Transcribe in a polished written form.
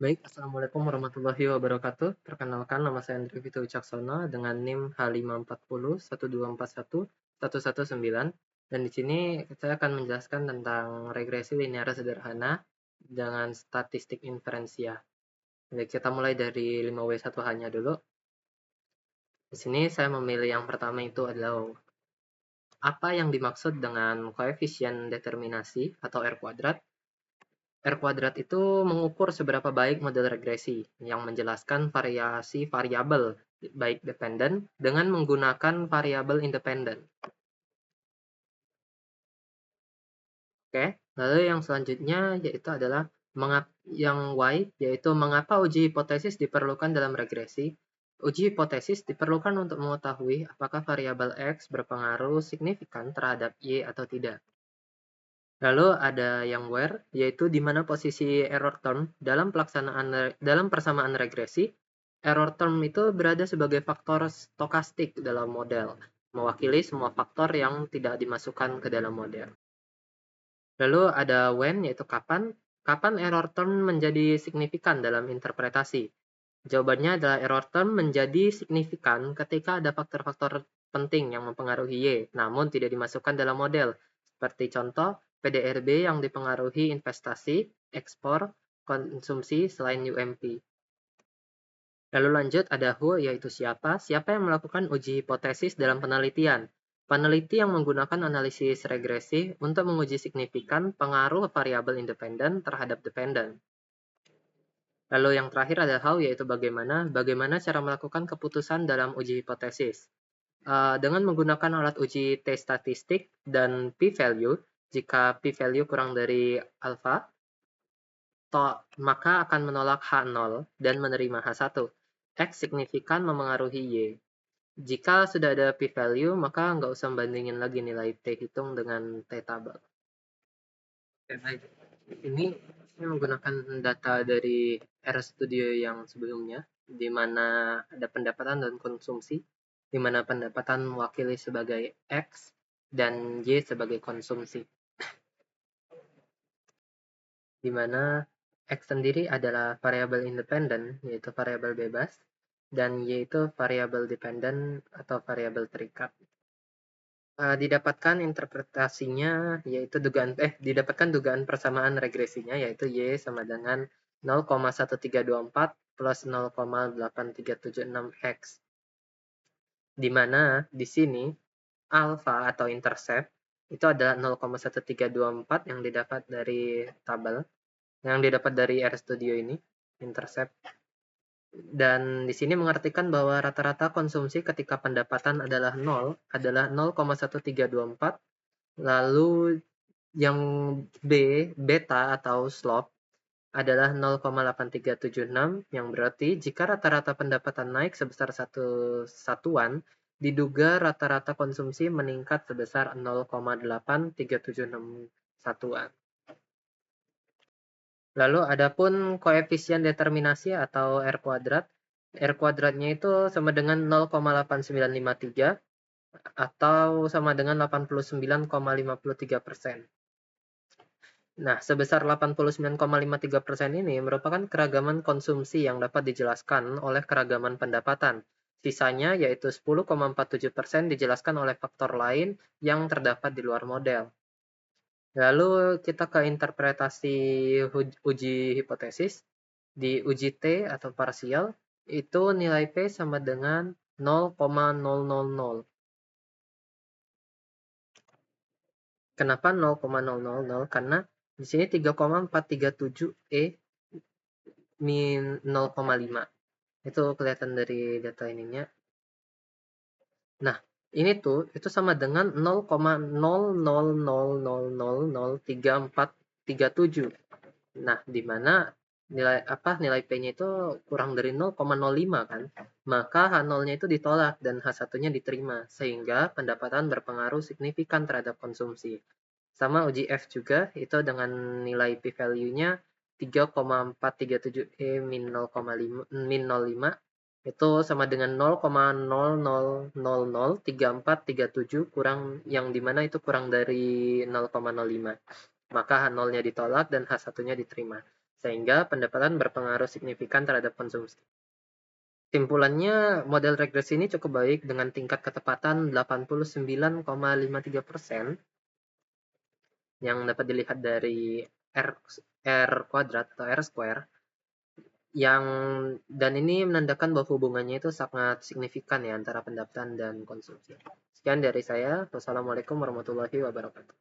Baik, Assalamualaikum warahmatullahi wabarakatuh. Perkenalkan, nama saya Andri Vito Wicaksono dengan NIM H540 124114119. Dan di sini saya akan menjelaskan tentang regresi linear sederhana dengan statistik inferensia. Jadi kita mulai dari 5W1H-nya dulu. Di sini saya memilih yang pertama itu adalah apa yang dimaksud dengan koefisien determinasi atau R kuadrat. R kuadrat itu mengukur seberapa baik model regresi yang menjelaskan variasi variabel baik dependen dengan menggunakan variabel independen. Oke, lalu yang selanjutnya yaitu adalah yang Y, yaitu mengapa uji hipotesis diperlukan dalam regresi. Uji hipotesis diperlukan untuk mengetahui apakah variabel X berpengaruh signifikan terhadap Y atau tidak. Lalu ada yang where, yaitu di mana posisi error term dalam persamaan regresi. Error term itu berada sebagai faktor stokastik dalam model, mewakili semua faktor yang tidak dimasukkan ke dalam model. Lalu ada when, yaitu kapan error term menjadi signifikan dalam interpretasi. Jawabannya adalah error term menjadi signifikan ketika ada faktor-faktor penting yang mempengaruhi Y, namun tidak dimasukkan dalam model. Seperti contoh, PDRB yang dipengaruhi investasi, ekspor, konsumsi selain UMP. Lalu lanjut ada who, yaitu siapa yang melakukan uji hipotesis dalam penelitian. Peneliti yang menggunakan analisis regresi untuk menguji signifikan pengaruh variabel independen terhadap dependen. Lalu yang terakhir adalah how, yaitu bagaimana cara melakukan keputusan dalam uji hipotesis. Dengan menggunakan alat uji t-statistik dan p-value, jika p-value kurang dari alpha, maka akan menolak H0 dan menerima H1. X signifikan memengaruhi Y. Jika sudah ada p-value, maka nggak usah bandingin lagi nilai T hitung dengan T tabel. Oke, baik. Ini saya menggunakan data dari RStudio yang sebelumnya, di mana ada pendapatan dan konsumsi, di mana pendapatan mewakili sebagai X dan Y sebagai konsumsi. Di mana X sendiri adalah variabel independen, yaitu variabel bebas, dan Y itu variabel dependen atau variabel terikat. Didapatkan interpretasinya yaitu didapatkan dugaan persamaan regresinya yaitu Y sama dengan 0,1324 plus 0,8376 X. Di mana di sini alpha atau intercept itu adalah 0,1324 yang didapat dari tabel, yang didapat dari RStudio ini, intercept. Dan di sini mengartikan bahwa rata-rata konsumsi ketika pendapatan adalah 0 adalah 0,1324. Lalu yang beta atau slope adalah 0,8376 yang berarti jika rata-rata pendapatan naik sebesar satu satuan, diduga rata-rata konsumsi meningkat sebesar 0,8376 satuan. Lalu adapun koefisien determinasi atau R kuadrat. R kuadratnya itu sama dengan 0,8953 atau sama dengan 89,53%. Nah, sebesar 89,53% ini merupakan keragaman konsumsi yang dapat dijelaskan oleh keragaman pendapatan. Sisanya yaitu 10,47% dijelaskan oleh faktor lain yang terdapat di luar model. Lalu kita ke interpretasi uji hipotesis. Di uji T atau parsial, itu nilai P sama dengan 0,000. Kenapa 0,000? Karena di sini 3,437E min 0,5. Itu kelihatan dari data ininya. Nah, ini tuh itu sama dengan 0,0000003437. Nah, di mana nilai P-nya itu kurang dari 0,05 kan? Maka H0-nya itu ditolak dan H1-nya diterima sehingga pendapatan berpengaruh signifikan terhadap konsumsi. Sama uji F juga itu dengan nilai p-value-nya 3,437E min 0,5 itu sama dengan 0,00003437 kurang yang dimana itu kurang dari 0,05. Maka H0-nya ditolak dan H1-nya diterima. sehingga pendapatan berpengaruh signifikan terhadap konsumsi. Simpulannya, model regresi ini cukup baik dengan tingkat ketepatan 89,53% yang dapat dilihat dari R kuadrat atau R square, dan ini menandakan bahwa hubungannya itu sangat signifikan ya antara pendapatan dan konsumsi. Sekian dari saya. Wassalamualaikum warahmatullahi wabarakatuh.